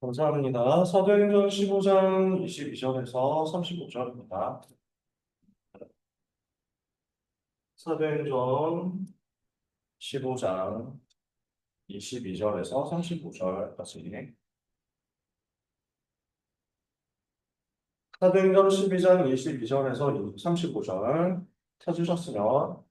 감사합니다. 사도행전 15장 22절에서 35절입니다. 사도행전 15장 22절에서 35절까지. 사도행전 12장 22절에서 35절 찾으셨으면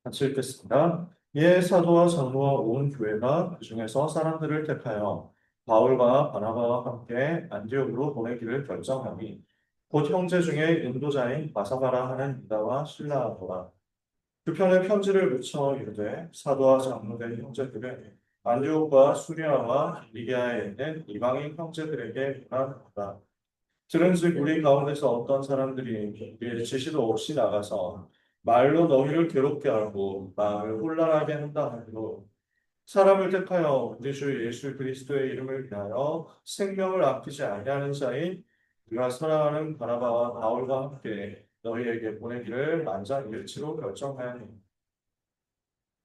같이 읽겠습니다. 이에 사도와 장로와 온 교회가 그 중에서 사람들을 택하여 바울과 바나바와 함께 안디옥으로 보내기를 결정하니 곧 형제 중에 인도자인 바사바라 하는 유다와 실라더라. 그 편에 편지를 묻혀 이르되 사도와 장로된 형제들은 안디옥과 수리아와 리기아에 있는 이방인 형제들에게 문안하다. 들은즉 우리 가운데서 어떤 사람들이 우리의 지시도 없이 나가서 말로 너희를 괴롭게 하고 마음을 혼란하게 한다 하므로 사람을 택하여 우리 주 예수 그리스도의 이름을 위하여 생명을 아끼지 아니하는 자인 우리가 사랑하는 바나바와 바울과 함께 너희에게 보내기를 만장일치로 결정하였니.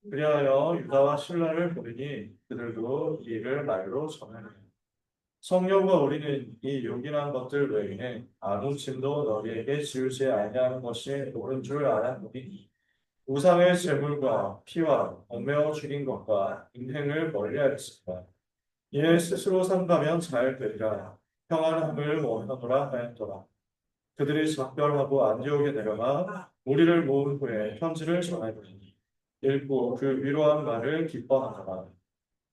그리하여 유다와 신라를 보내니 그들도 이 일을 말로 전하니 성령과 우리는 이 요긴한 것들 외에는 아무 짐도 너희에게 지우지 아니하는 것이 옳은 줄 알았노니 우상의 제물과 피와 얽매어 죽인 것과 인행을 멀리하였으나 이에 스스로 삼가면 잘 되리라 평안함을 원하노라 하였더라. 그들이 작별하고 안디옥에 내려가 우리를 모은 후에 편지를 전하더니 읽고 그 위로한 말을 기뻐하더라.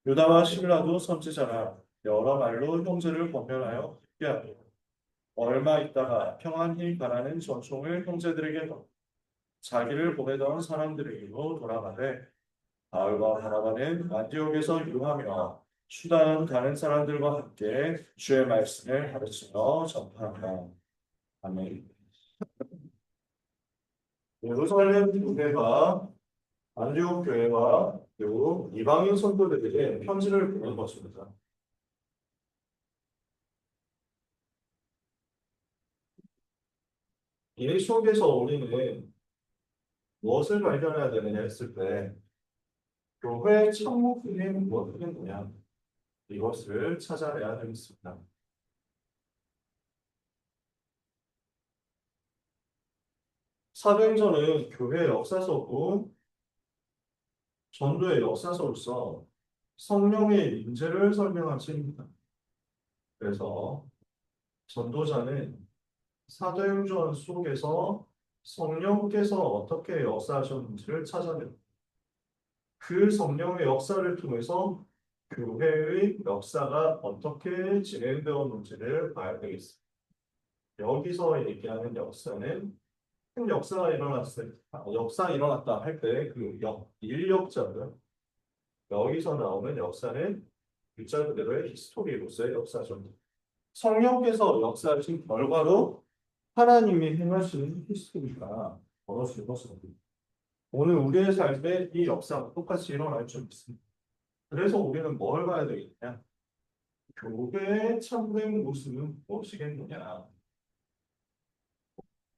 유다와 실라도 선지자라 여러 말로 형제를 권면하여 회개하고 얼마 있다가 평안히 가라는 전송을 형제들에게 넣고 자기를 보내던 사람들에게로 돌아가되 바울과 바나바는 안디옥에서 유하며 수단 다른 사람들과 함께 주의 말씀을 가르치며 전파한다. 아멘. 예루살렘 교회가 안디옥 교회와 그리고 이방인 성도들에게 편지를 보낸 것입니다. 이 속에서 우리는 무엇을 발견해야 되느냐 했을 때 교회의 첫 목표는 무엇이겠느냐 이것을 찾아내야 되겠습니다. 사도행전은 교회 역사서고 전도의 역사서로서 성령의 임재를 설명한 책입니다. 그래서 전도자는 사도행전 속에서 성령께서 어떻게 역사하셨는지를 찾아내고 그 성령의 역사를 통해서 교회의 역사가 어떻게 진행되었는지를 봐야 되겠습니다. 여기서 얘기하는 역사는 큰 역사가 일어났을 역사 일어났다 할 때 그 인력자들 여기서 나오는 역사는 글자 그대로의 히스토리로서의 역사죠. 성령께서 역사하신 결과로 하나님이 행하시는 히스토리가 벌어지는 것입니다. 오늘 우리의 삶에 이 역사가 똑같이 일어날 줄 믿습니다. 그래서 우리는 뭘 봐야 되겠냐? 교회의 참된 모습은 무엇이겠느냐?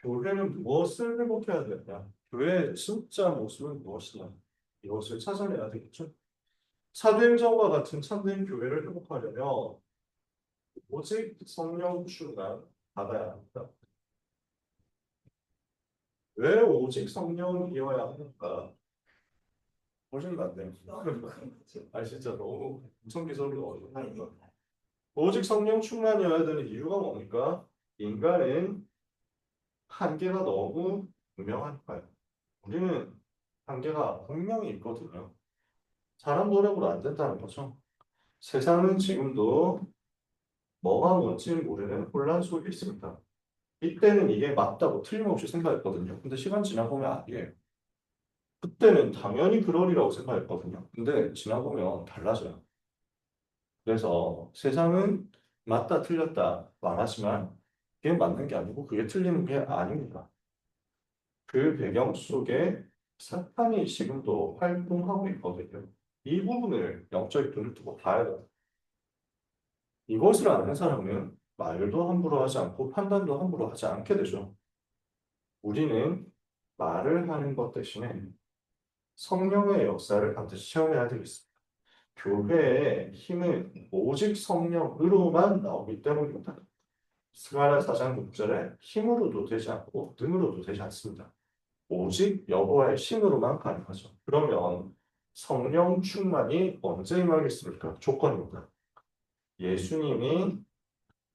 교회는 무엇을 회복해야 되냐? 교회의 진짜 모습은 무엇이냐? 이것을 찾아내야 되겠죠. 사도행전과 같은 참된 교회를 회복하려면 오직 성령 충만 받아야 합니다. 왜 오직 성령이어야 합니까? 훨씬 낫네요. 아 진짜 너무 엄청 기술로 어렵다니까. 오직 성령 충만이어야 되는 이유가 뭡니까? 인간은 한계가 너무 분명하니까요. 우리는 한계가 분명히 있거든요. 사람 노력으로 안 된다는 거죠. 세상은 지금도 뭐가 뭔지 모르는 혼란 속에 있습니다. 이때는 이게 맞다고 틀림없이 생각했거든요. 근데 시간 지나보면 아니에요. 그때는 당연히 그러리라고 생각했거든요. 근데 지나보면 달라져요. 그래서 세상은 맞다 틀렸다 말하지만 그게 맞는 게 아니고 그게 틀리는 게 아닙니다. 그 배경 속에 사탄이 지금도 활동하고 있거든요. 이 부분을 영적 눈을 뜨고 봐야 돼요. 이것을 아는 사람은 말도 함부로 하지 않고 판단도 함부로 하지 않게 되죠. 우리는 말을 하는 것 대신에 성령의 역사를 반드시 체험해야 되겠습니다. 교회의 힘은 오직 성령으로만 나오기 때문입니다. 스가랴 4장 6절에 힘으로도 되지 않고 능으로도 되지 않습니다. 오직 여호와의 힘으로만 가능하죠. 그러면 성령 충만이 언제 임하겠습니까? 조건입니다. 예수님이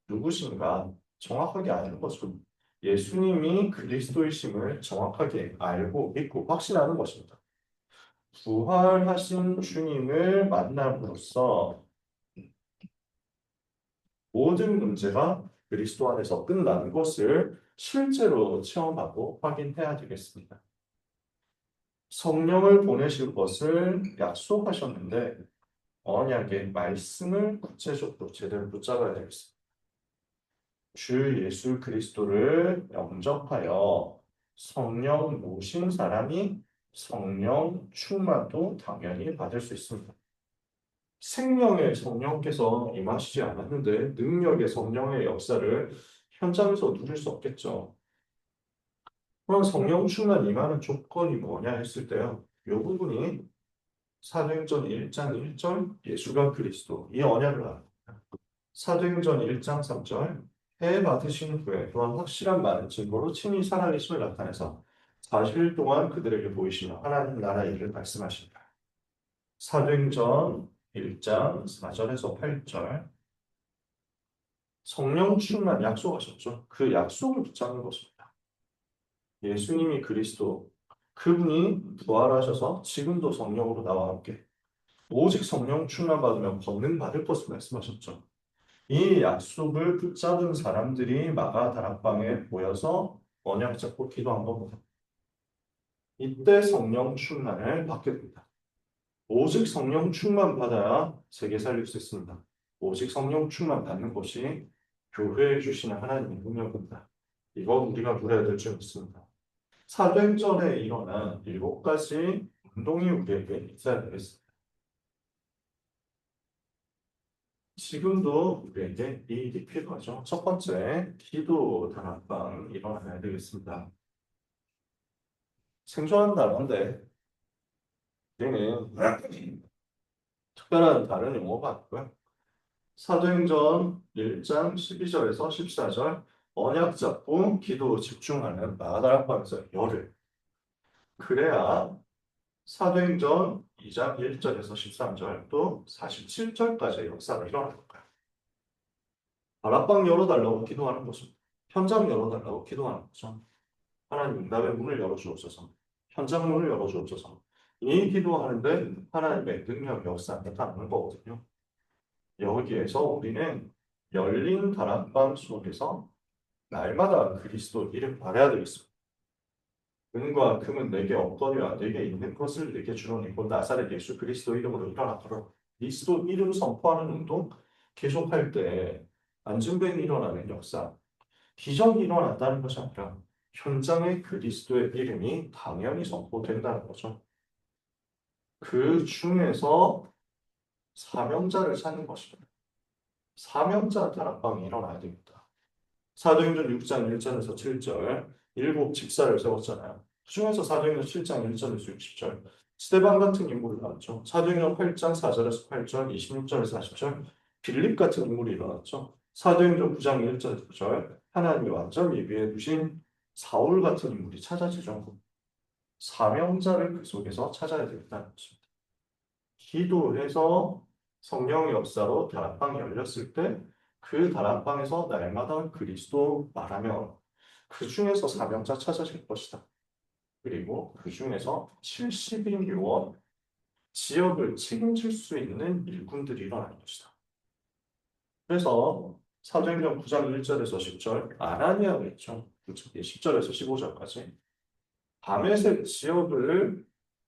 누구신가 정확하게 아는 거죠. 예수님이 그리스도이심을 정확하게 알고 믿고 확신하는 것입니다. 부활하신 주님을 만남으로써 모든 문제가 그리스도 안에서 끝나는 것을 실제로 체험하고 확인해야 되겠습니다. 성령을 보내실 것을 약속하셨는데 언약의 말씀을 구체적으로 제대로 붙잡아야 되겠습니다. 주 예수 그리스도를 영접하여 성령 모신 사람이 성령 충만도 당연히 받을 수 있습니다. 생명의 성령께서 임하시지 않았는데 능력의 성령의 역사를 현장에서 누릴 수 없겠죠. 그럼 성령 충만 임하는 조건이 뭐냐 했을 때요. 이 부분이 사도행전 1장 1절 예수가 그리스도 이 언약을 합니다. 사도행전 1장 3절 해 받으신 후에 또한 확실한 많은 증거로 친히 살아계심을 나타내서 40일 동안 그들에게 보이시며 하나님 나라 일을 말씀하십니다. 사도행전 1장 4절에서 8절 성령 충만 약속하셨죠. 그 약속을 붙잡는 것입니다. 예수님이 그리스도 그분이 부활하셔서 지금도 성령으로 나와 함께 오직 성령 충만 받으면 권능 받을 것을 말씀하셨죠. 이 약속을 붙잡은 사람들이 마가 다락방에 모여서 언약 잡고 기도한 겁니다. 이때 성령 충만을 받게 됩니다. 오직 성령 충만 받아야 세계 살릴 수 있습니다. 오직 성령 충만 받는 것이 교회에 주시는 하나님의 능력입니다. 이건 우리가 누려야 될 줄 믿습니다. 사도행전에 일어난 7가지 운동이 우리에게 있어야 되겠습니다. 지금도 우리에게 이 일이 필요하죠. 첫 번째, 기도 다락방 일어나야 되겠습니다. 생소한 단어인데 우리는 특별한 다른 용어가 아니고요. 사도행전 1장 12절에서 14절 언약 잡고 기도 집중하는 마가다락방에서 열을 그래야 사도행전 2장 1절에서 13절 또 47절까지의 역사가 일어날 거예요. 다락방 열어달라고 기도하는 거죠. 현장 열어달라고 기도하는 거죠. 하나님 응답의 문을 열어주옵소서. 현장 문을 열어주옵소서. 이 기도하는데 하나님의 능력 역사 나타나는 거거든요. 여기에서 우리는 열린 다락방 속에서 날마다 그리스도 이름 바라야 되겠습니다. 은과 금은 내게 없거니와 내게 있는 것을 내게 주노니 곧 나사렛 예수 그리스도 이름으로 일어나도록 그리스도 이름 선포하는 운동 계속할 때 안증뱅이 일어나는 역사 기적이 일어났다는 것이 아니라 현장에 그리스도의 이름이 당연히 선포된다는 거죠. 그 중에서 사명자를 찾는 것입니다. 사명자 다락방이 일어나야 됩니다. 사도행전 6장 1절에서 7절 일곱 집사를 세웠잖아요. 그 중에서 사도행전 7장 1절에서 60절 스데반 같은 인물이 나왔죠. 사도행전 8장 4절에서 8절 26절에서 40절 빌립 같은 인물이 일어났죠. 사도행전 9장 1절에서 9절 하나님이 완전 예비해 두신 사울 같은 인물이 찾아지죠. 사명자를 그 속에서 찾아야 되겠다는 것입니다. 기도해서 성령의 역사로 다락방이 열렸을 때 그 다락방에서 날마다 그리스도 말하며 그 중에서 사명자 찾아질 것이다. 그리고 그 중에서 70인 요원, 지역을 책임질 수 있는 일꾼들이 일어날 것이다. 그래서 사도행전 9장 1절에서 10절 아나니아가 있죠. 10절에서 15절까지 다메섹 지역을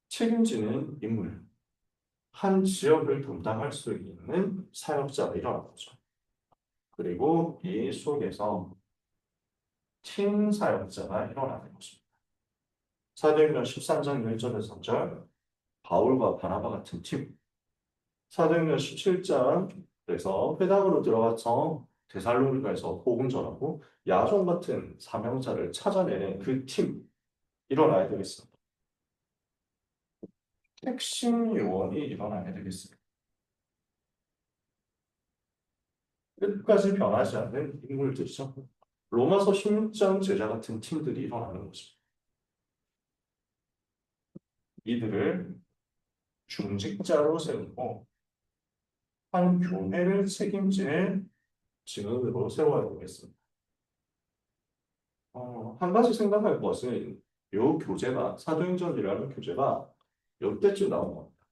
책임지는 인물, 한 지역을 담당할 수 있는 사역자가 일어난 거죠. 그리고 이 속에서 팀 사역자가 일어나는 것입니다. 사도행전 13장 1절에서 3절 바울과 바나바 같은 팀 사도행전 17장에서 회당으로 들어가서 데살로니가에서 복음 전하고 야손 같은 사명자를 찾아내는 그 팀 일어나야 되겠습니다. 핵심 요원이 일어나야 되겠습니다. 끝까지 변하지 않는 인물들이죠. 로마서 16장 제자 같은 팀들이 일어나는 거죠. 이들을 중직자로 세우고 한 교회를 책임질 직원으로 세워야 되겠습니다. 한 가지 생각할 것은 이 교재가 사도행전이라는 교재가 이때쯤 나온 겁니다.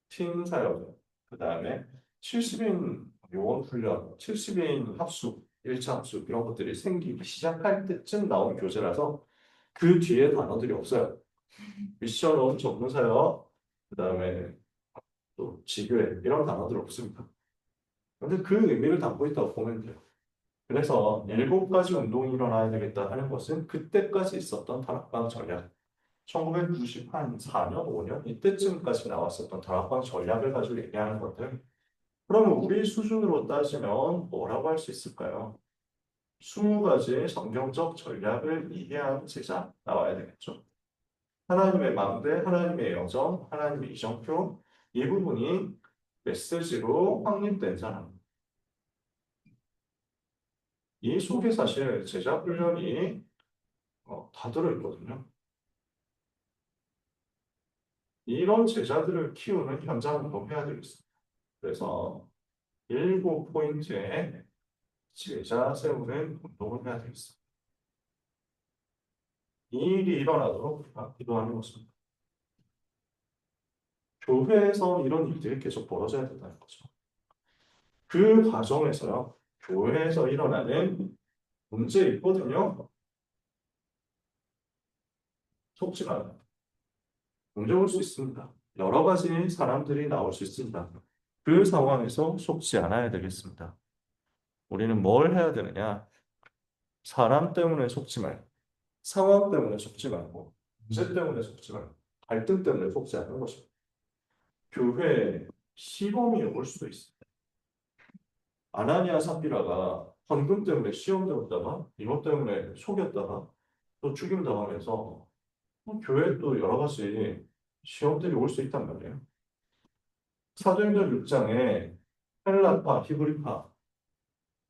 팀 사역, 그 다음에 70인 요원 훈련, 70인 합숙, 1차 합숙 이런 것들이 생기기 시작할 때쯤 나온 교재라서 그 뒤에 단어들이 없어요. 미션원, 전문 사역, 그 다음에 또 지교회 이런 단어들 없습니다. 근데 그 의미를 담고 있다고 보면 돼요. 그래서 7가지 운동이 일어나야 되겠다 하는 것은 그때까지 있었던 다락방 전략, 1994년, 5년 이때쯤까지 나왔었던 다락방 전략을 가지고 얘기하는 것들. 그러면 우리 수준으로 따지면 뭐라고 할 수 있을까요? 20가지의 성경적 전략을 이해하는 제자 나와야 되겠죠. 하나님의 망대, 하나님의 여정, 하나님의 이정표 이 부분이 메시지로 확립된 사람. 이 속에 사실 제자 훈련이 다 들어있거든요. 이런 제자들을 키우는 현장 운동해야 되겠습니다. 그래서 7포인트에 제자 세우는 운동을 해야 되겠습니다. 이 일이 일어나도록 우리가 기도하는 것입니다. 교회에서 이런 일들이 계속 벌어져야 된다는 거죠. 그 과정에서요, 교회에서 일어나는 문제 있거든요. 속지 말아요. 문제 올 수 있습니다. 여러 가지 사람들이 나올 수 있습니다. 그 상황에서 속지 않아야 되겠습니다. 우리는 뭘 해야 되느냐? 사람 때문에 속지 말고, 상황 때문에 속지 말고, 문제 때문에 속지 말고, 갈등 때문에 속지 않는 것입니다. 교회에 시험이 올 수도 있습니다. 아나니아 삽비라가 헌금 때문에 시험 들었다가 이것 때문에 속였다가 또 죽임당하면서 교회에 또 여러 가지 시험들이 올 수 있단 말이에요. 사도행전 6장에 헬라파, 히브리파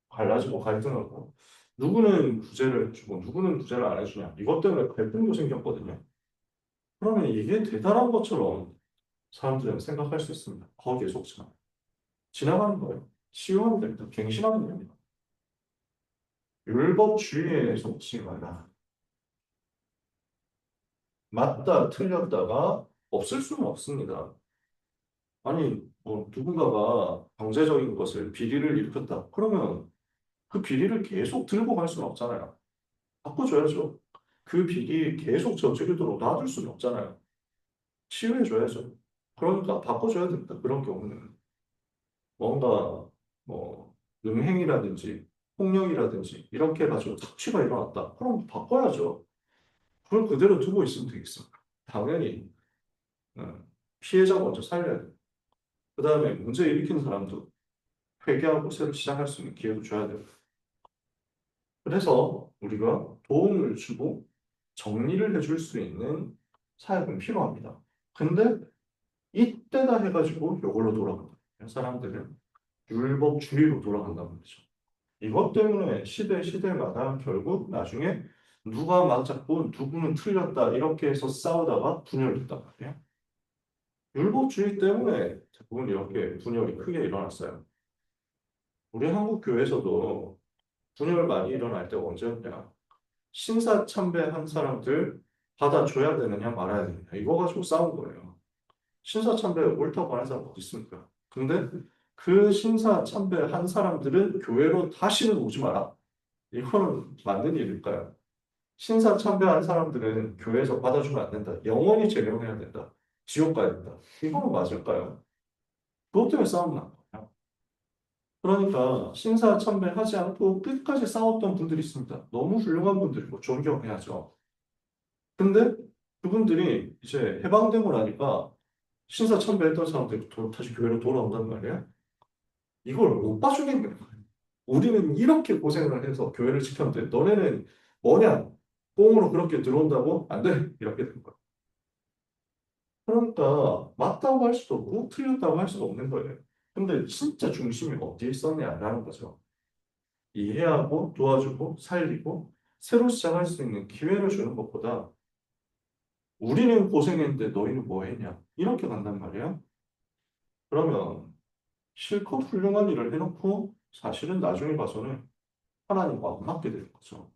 갈라지고 갈등하고 누구는 구제를 해주고 누구는 구제를 안 해주냐 이것 때문에 갈등도 생겼거든요. 그러면 이게 대단한 것처럼 사람들은 생각할 수 있습니다. 거기에 속지 마. 지나가는 거예요. 치유하면 됩니다. 갱신하면 됩니다. 율법주의에 속지 마라. 맞다, 틀렸다가 없을 수는 없습니다. 아니, 뭐 누군가가 경제적인 것을 비리를 일으켰다. 그러면 그 비리를 계속 들고 갈 수는 없잖아요. 바꿔줘야죠. 그 비리 계속 저지르도록 놔둘 수는 없잖아요. 치유해줘야죠. 그러니까 바꿔줘야 됩니다. 그런 경우는. 뭔가, 뭐, 음행이라든지, 폭력이라든지, 이렇게 해가지고 착취가 일어났다. 그럼 바꿔야죠. 그걸 그대로 두고 있으면 되겠습니까? 당연히, 피해자 먼저 살려야 돼요. 그 다음에 문제 일으킨 사람도 회개하고 새로 시작할 수 있는 기회도 줘야 돼요. 그래서 우리가 도움을 주고 정리를 해줄 수 있는 사역은 필요합니다. 근데 이때다 해가지고 이걸로 돌아간다. 사람들은 율법주의로 돌아간다는 거죠. 이것 때문에 시대마다 결국 나중에 누가 맞았고 누구는 틀렸다 이렇게 해서 싸우다가 분열이 있단 말이에요. 율법주의 때문에 대부분 이렇게 분열이 크게 일어났어요. 우리 한국 교회에서도 분열 많이 일어날 때가 언제였냐? 신사참배한 사람들 받아줘야 되느냐 말아야 되느냐 이거 가지고 싸운 거예요. 신사참배 옳다고 하는 사람 어디 있습니까? 근데 그 신사참배한 사람들은 교회로 다시는 오지 마라. 이거는 맞는 일일까요? 신사참배한 사람들은 교회에서 받아주면 안 된다. 영원히 제명해야 된다. 지옥 가야 된다. 이거는 맞을까요? 그것 때문에 싸움 난 거예요. 그러니까 신사참배하지 않고 끝까지 싸웠던 분들이 있습니다. 너무 훌륭한 분들이고 존경해야죠. 근데 그분들이 이제 해방되고 나니까 신사참배했던 사람들이 다시 교회로 돌아온단 말이에요. 이걸 못 봐주겠는 거예요. 우리는 이렇게 고생을 해서 교회를 지켰는데 너네는 뭐냐? 꽁으로 그렇게 들어온다고? 안 돼. 이렇게 된 거예요. 그러니까 맞다고 할 수도 없고 틀렸다고 할 수도 없는 거예요. 근데 진짜 중심이 어디에 있었냐라는 거죠. 이해하고 도와주고 살리고 새로 시작할 수 있는 기회를 주는 것보다 우리는 고생했는데 너희는 뭐 했냐? 이렇게 간단 말이야. 그러면 실컷 훌륭한 일을 해놓고 사실은 나중에 봐서는 하나님과 안 맞게 되는 거죠.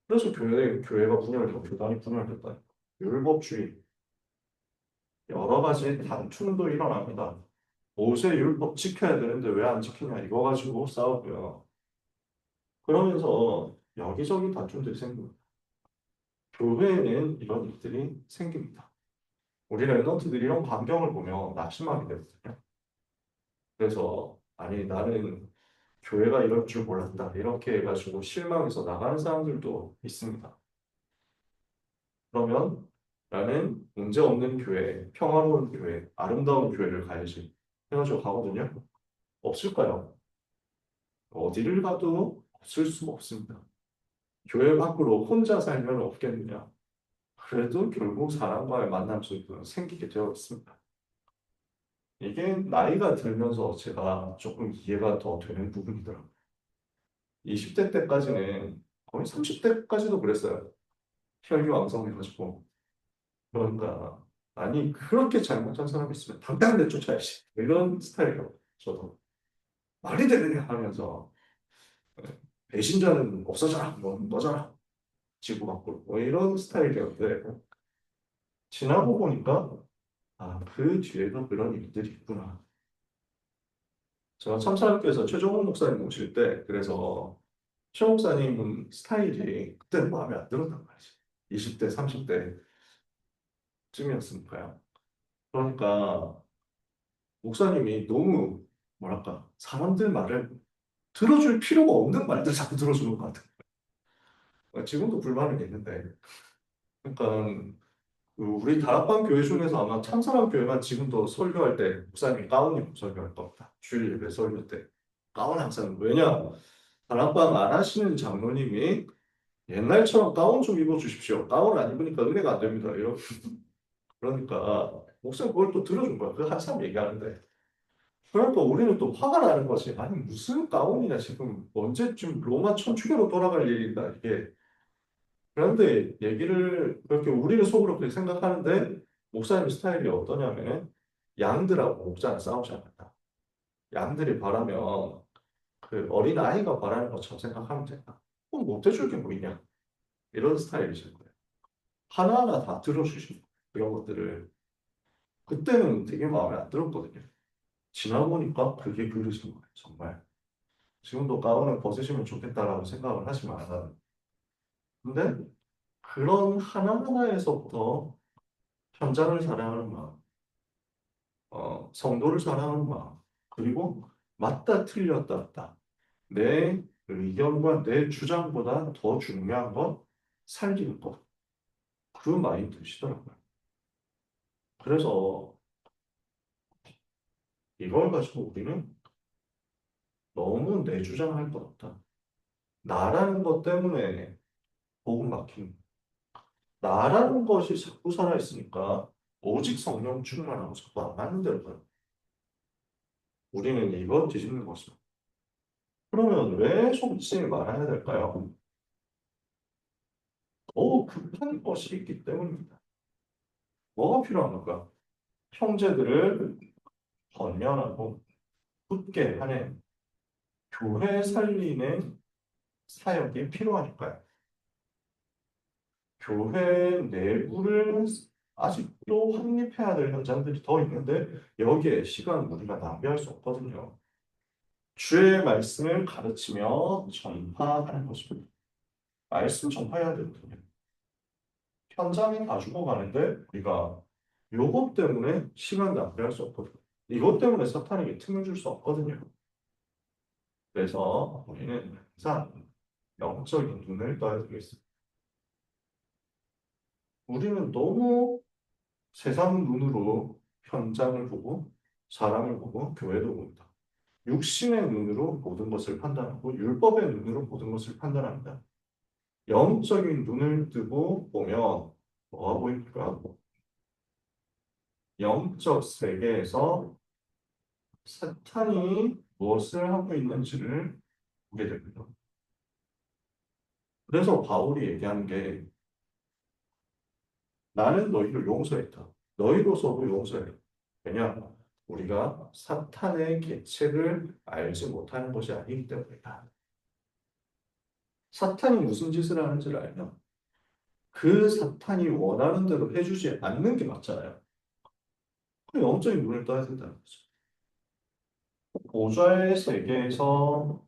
그래서 교회가 분열되고 교단이 분열됐다. 율법주의, 여러 가지 다툼도 일어납니다. 모세 율법 지켜야 되는데 왜 안 지키냐 이거 가지고 싸우고요. 그러면서 여기저기 다툼들이 생깁니다. 교회에는 이런 일들이 생깁니다. 우리 랩런트들이 이런 광경을 보며 낙심하게 되거든요. 그래서 아니 나는 교회가 이럴 줄 몰랐다 이렇게 해가지고 실망해서 나가는 사람들도 있습니다. 그러면 나는 문제 없는 교회, 평화로운 교회, 아름다운 교회를 가야지 해가지고 가거든요. 없을까요? 어디를 가도 없을 수가 없습니다. 교회 밖으로 혼자 살면 없겠느냐? 그래도 결국 사람과의 만남 속에서 생기게 되어 있습니다. 이게 나이가 들면서 제가 조금 이해가 더 되는 부분이더라고요. 20대 때까지는 거의 30대까지도 그랬어요. 혈기왕성해가지고. 그러니까 아니 그렇게 잘못한 사람이 있으면 당장 내쫓아야지. 이런 스타일이에요. 저도. 말이 되느냐 하면서 배신자는 없어져라. 뭐 너잖아. 지구밖으로. 뭐 이런 스타일이었는데 지나고 보니까 아, 그 뒤에도 그런 일들이 있구나. 제가 참사학교에서 최종훈 목사님 모실 때 그래서 최 목사님 스타일이 그때는 마음에 안 들었단 말이지. 20대, 30대쯤이었으니까요. 그러니까 목사님이 너무 뭐랄까 사람들 말을 들어줄 필요가 없는 말들 자꾸 들어주는 것 같아요. 지금도 불만은 있는데. 그러니까 그 우리 다락방 교회 중에서 아마 참사랑 교회만 지금도 설교할 때 목사님이 가운 입고 설교할 겁니다. 주일 예배 설교 때. 가운 항상 왜냐? 다락방 안 하시는 장로님이 옛날처럼 가운 좀 입어주십시오. 가운 안 입으니까 은혜가 안 됩니다. 이런 그러니까 목사님 그걸 또 들어준 거야. 그 한참 얘기하는데. 그러니까 우리는 또 화가 나는 거지. 아니 무슨 가운이냐 지금 언제쯤 로마 천주교로 돌아갈 일인가 이게. 그런데 얘기를 그렇게 우리는 속으로 그렇게 생각하는데 목사님 스타일이 어떠냐면은 양들하고 목자는 싸우지 않는다. 양들이 바라면 그 어린 아이가 바라는 것처럼 생각하면 된다. 그럼 못 해줄 게 뭐 있냐? 이런 스타일이신 거예요. 하나하나 다 들어주시고 그런 것들을 그때는 되게 마음에 안 들었거든요. 지나보니까 그게 그러신 거예요. 정말. 지금도 가운을 벗으시면 좋겠다라고 생각을 하지만 근데 그런 하나하나에서부터 현장을 사랑하는 마음, 성도를 사랑하는 마음, 그리고 맞다 틀렸다 없다. 내 의견과 내 주장보다 더 중요한 건 살리는 것. 그 마인드시더라고요. 그래서 이걸 가지고 우리는 너무 내 주장할 것 없다. 나라는 것 때문에 복음 막히는 나라는 것이 자꾸 살아있으니까 오직 성령 충만하고 자꾸 안 맞는 대로 가요. 우리는 이거 뒤집는 것입니다. 그러면 왜 속지 말아야 될까요? 급한 것이 있기 때문입니다. 뭐가 필요한 걸까? 형제들을 권면하고 굳게 하는 교회 살리는 사역이 필요하니까요. 교회 내부를 아직도 확립해야 될 현장들이 더 있는데 여기에 시간 우리가 낭비할 수 없거든요. 주의 말씀을 가르치며 전파하는 것입니다. 말씀 전파해야 되거든요. 현장에 다 죽어가는데 우리가 요것 때문에 시간 낭비할 수 없거든요. 이것 때문에 사탄에게 틈을 줄 수 없거든요. 그래서 우리는 항상 영적인 눈을 떠야 되겠습니다. 우리는 너무 세상 눈으로 현장을 보고 사람을 보고 교회도 봅니다. 육신의 눈으로 모든 것을 판단하고 율법의 눈으로 모든 것을 판단합니다. 영적인 눈을 뜨고 보면 뭐가 보입니까? 영적 세계에서 사탄이 무엇을 하고 있는지를 보게 됩니다. 그래서 바울이 얘기하는 게 나는 너희를 용서했다. 너희로서도 용서해. 왜냐? 우리가 사탄의 계책을 알지 못하는 것이 아니기 때문이다. 사탄이 무슨 짓을 하는지를 알면 그 사탄이 원하는 대로 해주지 않는 게 맞잖아요. 그 영적인 눈을 떠야 된다는 거죠. 보좌의 세계에서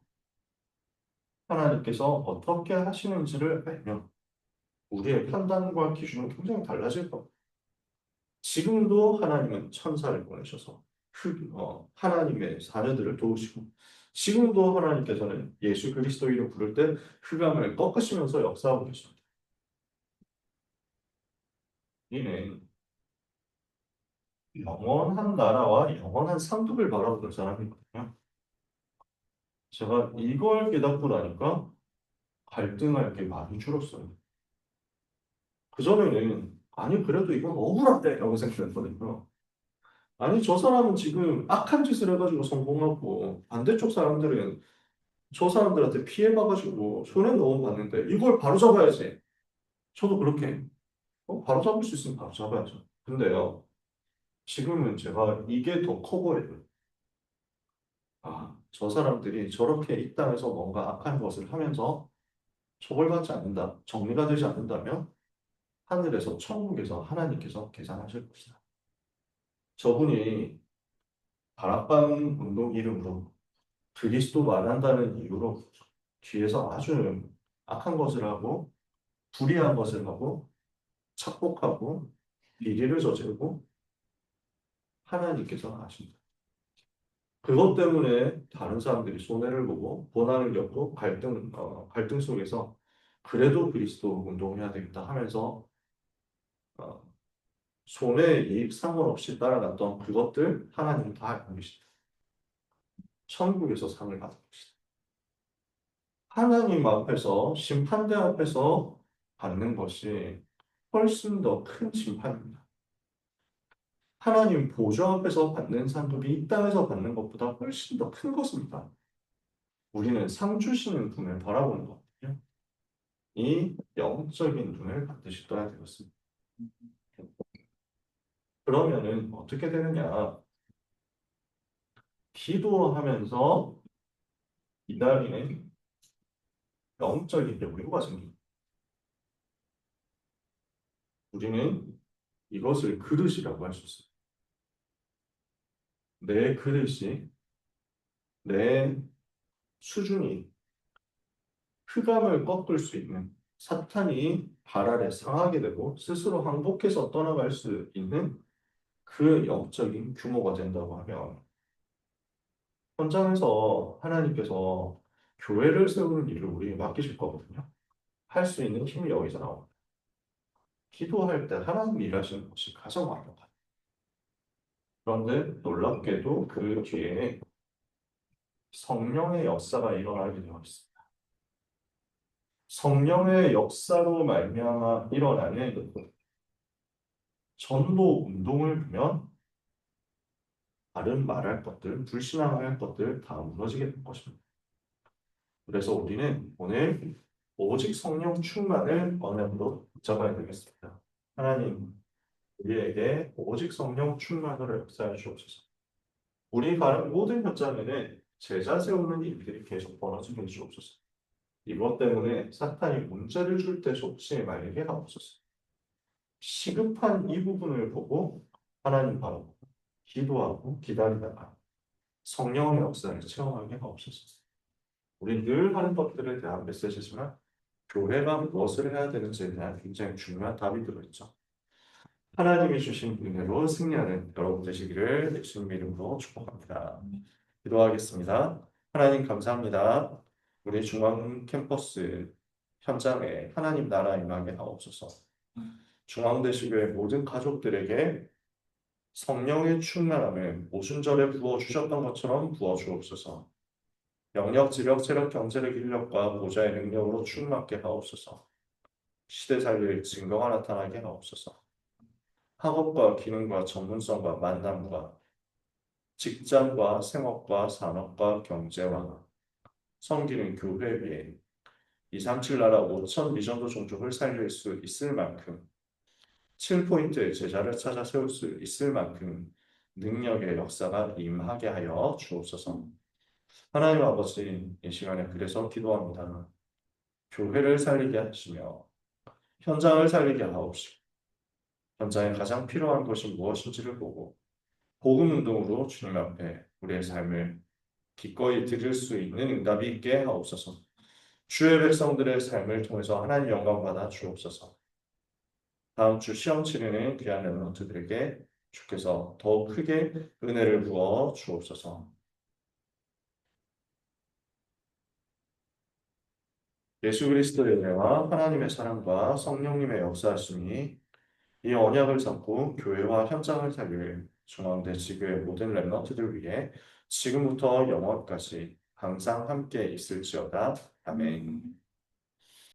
하나님께서 어떻게 하시는지를 알면 우리의 판단과 기준은 굉장히 달라질 겁니다. 지금도 하나님은 천사를 보내셔서 하나님의 자녀들을 도우시고 지금도 하나님께서는 예수 그리스도인을 부를 때 흑암을 꺾으시면서 역사하고 계십니다. 이는 영원한 나라와 영원한 상급을 바라보는 사람이거든요. 제가 이걸 깨닫고 나니까 갈등할 게 많이 줄었어요. 그전에는 아니 그래도 이건 억울한데 라고 생각했거든요. 아니 저 사람은 지금 악한 짓을 해가지고 성공하고 반대쪽 사람들은 저 사람들한테 피해봐가지고 손해 너무 봤는데 이걸 바로잡아야지. 저도 그렇게 바로잡을 수 있으면 바로잡아야죠. 근데요 지금은 제가 이게 더 커버려요. 아, 저 사람들이 저렇게 이 땅에서 뭔가 악한 것을 하면서 처벌받지 않는다, 정리가 되지 않는다면 하늘에서 천국에서 하나님께서 계산하실 것이다. 저분이 다락방 운동 이름으로 그리스도 말한다는 이유로 뒤에서 아주 악한 것을 하고 불의한 것을 하고 착복하고 비리를 저지르고 하나님께서 아십니다. 그것 때문에 다른 사람들이 손해를 보고 고난을 겪고 갈등 속에서 그래도 그리스도 운동해야 되겠다 하면서 어, 손해이익 상관없이 따라갔던 그것들 하나님은 다 알고 계시다. 천국에서 상을 받을 것이다. 하나님 앞에서 심판대 앞에서 받는 것이 훨씬 더 큰 심판입니다. 하나님 보좌 앞에서 받는 상급이 이 땅에서 받는 것보다 훨씬 더 큰 것입니다. 우리는 상 주시는 분을 바라보는 거거든요. 이 영적인 눈을 반드시 떠야 되겠습니다. 그러면은 어떻게 되느냐? 기도하면서 기다리는 영적인 여유가 생깁니다. 우리는 이것을 그릇이라고 할 수 있어요. 내 그릇이, 내 수준이 흑암을 꺾을 수 있는 사탄이 발 아래 상하게 되고 스스로 항복해서 떠나갈 수 있는 그 영적인 규모가 된다고 하면 현장에서 하나님께서 교회를 세우는 일을 우리에게 맡기실 거거든요. 할 수 있는 힘이 여기서 나옵니다. 기도할 때 하나님 일하시는 것이 가장 완벽합니다. 그런데 놀랍게도 그 뒤에 성령의 역사가 일어나게 되어 있습니다. 성령의 역사로 말미암아 일어나는 전도 운동을 보면 다른 말할 것들, 불신앙할 것들 다 무너지게 될 것입니다. 그래서 우리는 오늘 오직 성령 충만을 언약으로 붙잡아야 되겠습니다. 하나님, 우리에게 오직 성령 충만을 역사해 주옵소서. 우리 가는 모든 현장에는 제자 세우는 일들이 계속 벌어지게 해주옵소서. 이것 때문에 사탄이 문제를 줄 때 속지 말게 하옵소서. 시급한 이 부분을 보고 하나님 바라보고 기도하고 기다리다가 성령의 역사를 체험하게 하옵소서. 우리 늘 하는 것들에 대한 메시지지만 교회가 무엇을 해야 되는지에 대한 굉장히 중요한 답이 들어있죠. 하나님이 주신 은혜로 승리하는 여러분 되시기를 예수님 이름으로 축복합니다. 기도하겠습니다. 하나님 감사합니다. 우리 중앙 캠퍼스 현장에 하나님 나라 임하게 하옵소서. 중앙대식의 모든 가족들에게 성령의 충만함을 오순절에 부어주셨던 것처럼 부어주옵소서. 영역, 지력, 체력, 경제력, 인력과 보좌의 능력으로 충만케 하옵소서. 시대 살릴 증거가 나타나게 하옵소서. 학업과 기능과 전문성과 만남과 직장과 생업과 산업과 경제와 섬기는 교회 위에 237 나라 5천 미전도 종족을 살릴 수 있을 만큼 7포인트의 제자를 찾아 세울 수 있을 만큼 능력의 역사가 임하게 하여 주옵소서. 하나님 아버지, 이 시간에 그래서 기도합니다. 교회를 살리게 하시며 현장을 살리게 하옵시고 현장에 가장 필요한 것이 무엇인지를 보고 복음 운동으로 주님 앞에 우리의 삶을 기꺼이 드릴 수 있는 응답이 있게 하옵소서. 주의 백성들의 삶을 통해서 하나님 영광 받아 주옵소서. 다음 주 시험 치르는 귀한 렘넌트들에게 주께서 더욱 크게 은혜를 부어 주옵소서. 예수 그리스도의 은혜와 하나님의 사랑과 성령님의 역사하심이 이 언약을 잡고 교회와 현장을 살릴 중앙대 지교의 모든 렘넌트들 위해 지금부터 영원까지 항상 함께 있을지어다. 아멘.